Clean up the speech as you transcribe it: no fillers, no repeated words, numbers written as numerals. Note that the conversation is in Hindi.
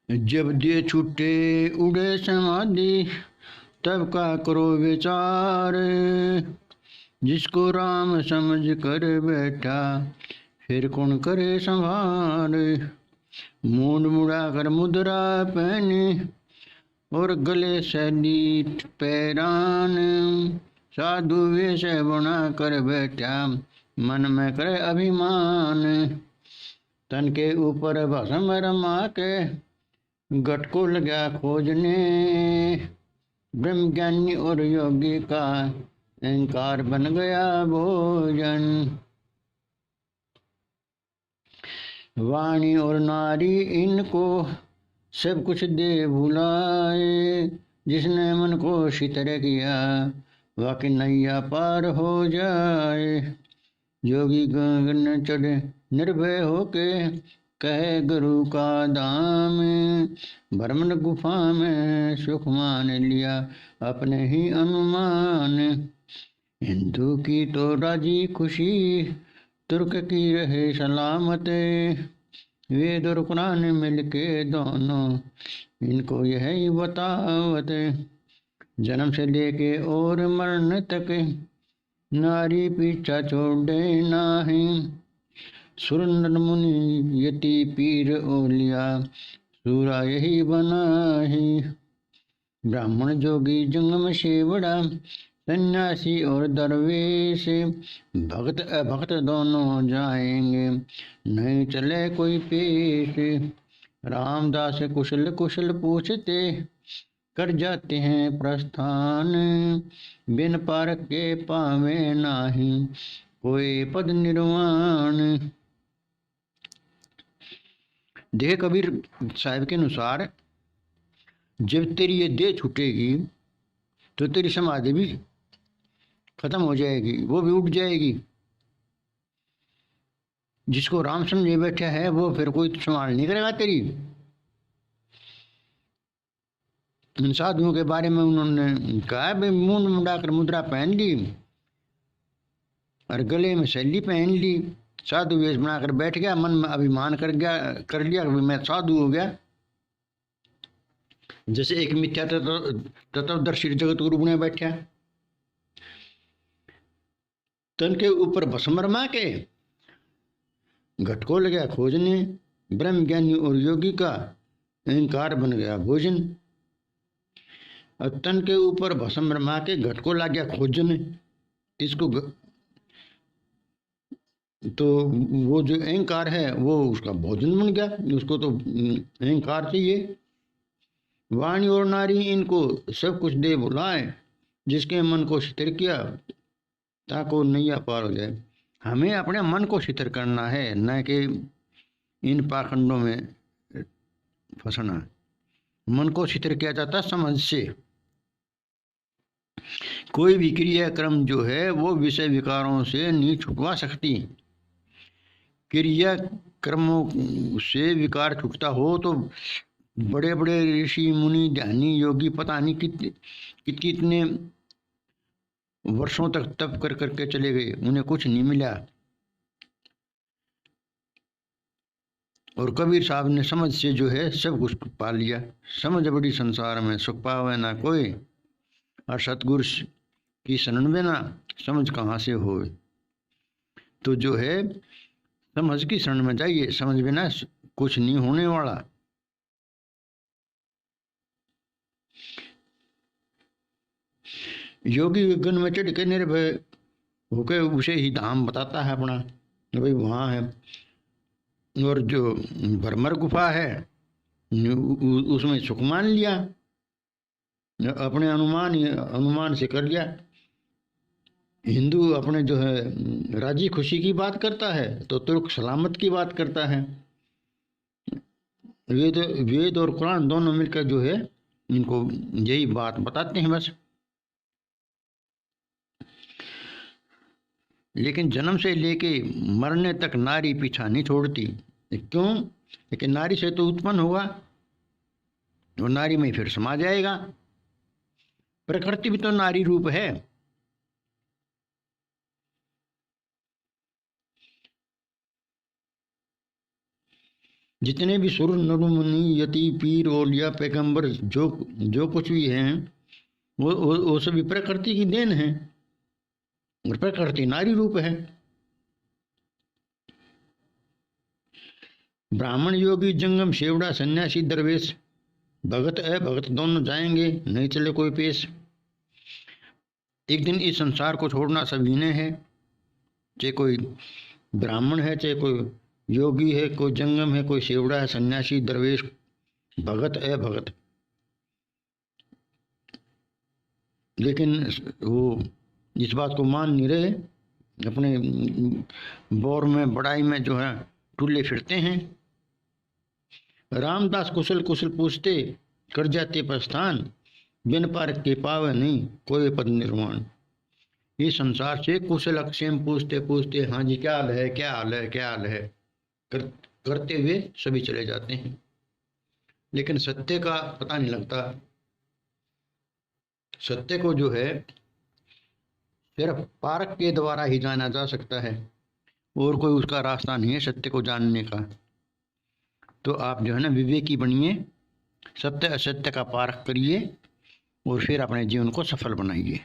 जब दिए छूटे उड़े समाधि, तब का करो विचार। जिसको राम समझ कर बैठा, फिर कौन करे संभार। मूंड मुड़ा कर मुद्रा पहने, और गले सैली पैरान। साधु वेश बना कर बैठा, मन में करे अभिमान। तन के ऊपर भस्म रमा के, घट को लगा खोजने। ब्रह्म ज्ञानी और योगी का अहंकार बन गया भोजन। वाणी और नारी इनको सब कुछ दे भुलाए। जिसने मन को शीतल किया, वाकई नैया पार हो जाए। योगी गगन चढ़े निर्भय होके, कहे गुरु का दाम। भ्रमण गुफा में सुख मान लिया, अपने ही अनुमान। हिंदू की तो राजी खुशी, तुर्क की रहे सलामत। वेद और कुरान मिलके दोनों, इनको यही बतावत। जन्म से लेके और मरण तक, नारी पीछा छोड़े नाही। सुर नर मुनि यति पीर ओलिया, सूरा यही बनाही। ब्राह्मण जोगी जंगम से बड़ा, सन्यासी और दरवेश। भक्त अभक्त दोनों जाएंगे, नहीं चले कोई पेश। रामदास कुशल कुशल पूछते, कर जाते हैं प्रस्थान। बिन पार के पावे नाही, कोई पद निर्वाण। देख कबीर साहब के अनुसार, जब तेरी ये देह छूटेगी तो तेरी समाधि भी खत्म हो जाएगी, वो भी उठ जाएगी। जिसको राम समझे बैठा है, वो फिर कोई संभाल नहीं करेगा तेरी। इन साधुओं के बारे में उन्होंने कहा, भाई मूंड मुड़ाकर मुद्रा पहन ली और गले में शैली पहन ली, साधु वेश बनाकर बैठ गया, मन में अभिमान कर लिया कि मैं साधु हो गया। जैसे एक मिथ्या तत्वदर्शी जगत गुरु बने बैठा, तन के ऊपर भस्म रमा के घट को लगा खोजने। ब्रह्म ज्ञानी और योगी का अहंकार बन गया भोजन। और तन के ऊपर भस्म रमा के घट को लग गया खोजने। इसको तो वो जो अहंकार है वो उसका भोजन बन गया, उसको तो अहंकार चाहिए। वाणी और नारी इनको सब कुछ दे बुलाए, जिसके मन को शिथिल किया, ताको नैया पार हो जाए। हमें अपने मन को शिथिल करना है, न कि इन पाखंडों में फंसना। मन को शिथिल किया जाता समझ से। कोई भी क्रियाक्रम जो है वो विषय विकारों से नहीं छुटवा सकती। क्रिया कर्मों से विकार छूटता हो तो बड़े बड़े ऋषि मुनि ध्यानी योगी पता नहीं कितने वर्षों तक तप कर करके चले गए, उन्हें कुछ नहीं मिला। और कबीर साहब ने समझ से जो है सब कुछ पा लिया। समझ बड़ी संसार में, सुख पावे ना कोई। और सतगुरु की शरण में ना, समझ कहाँ से हो। तो जो है समझ की शरण में जाइए, समझ बिना कुछ नहीं होने वाला। योगी गगन में चढ़ के निर्भय होके उसे ही धाम बताता है अपना, भाई वहां है। और जो भ्रमर गुफा है उसमें सुख मान लिया, अपने अनुमान से कर लिया। हिंदू अपने जो है राजी खुशी की बात करता है, तो तुर्क सलामत की बात करता है। वेद और कुरान दोनों मिलकर जो है इनको यही बात बताते हैं बस। लेकिन जन्म से लेके मरने तक नारी पीछा नहीं छोड़ती। क्यों? लेकिन नारी से तो उत्पन्न होगा और नारी में फिर समा जाएगा। प्रकृति भी तो नारी रूप है। जितने भी सुर नर मुनि यति पीर औलिया पैगंबर जो जो कुछ भी हैं वो सभी प्रकृति की देन है, और प्रकृति नारी रूप है। ब्राह्मण योगी जंगम सेवड़ा सन्यासी दरवेश, भगत अभगत दोनों जाएंगे, नहीं चले कोई पेश। एक दिन इस संसार को छोड़ना सभी ने है, चाहे कोई ब्राह्मण है, चाहे कोई योगी है, कोई जंगम है, कोई सेवड़ा है, सन्यासी दरवेश, भगत अभगत। लेकिन वो इस बात को मान नहीं रहे, अपने बौर में बड़ाई में जो है टुल्ले फिरते हैं। रामदास कुशल कुशल पूछते, कर जाते प्रस्थान, बिन पार के पावे नहीं कोई पद निर्माण। ये संसार से कुशल अक्षेम पूछते पूछते, हाँ जी क्या हाल है, क्या हाल है, क्या हाल है करते हुए सभी चले जाते हैं, लेकिन सत्य का पता नहीं लगता। सत्य को जो है सिर्फ पारक के द्वारा ही जाना जा सकता है, और कोई उसका रास्ता नहीं है सत्य को जानने का। तो आप जो है ना विवेकी बनिए, सत्य असत्य का पारख करिए, और फिर अपने जीवन को सफल बनाइए।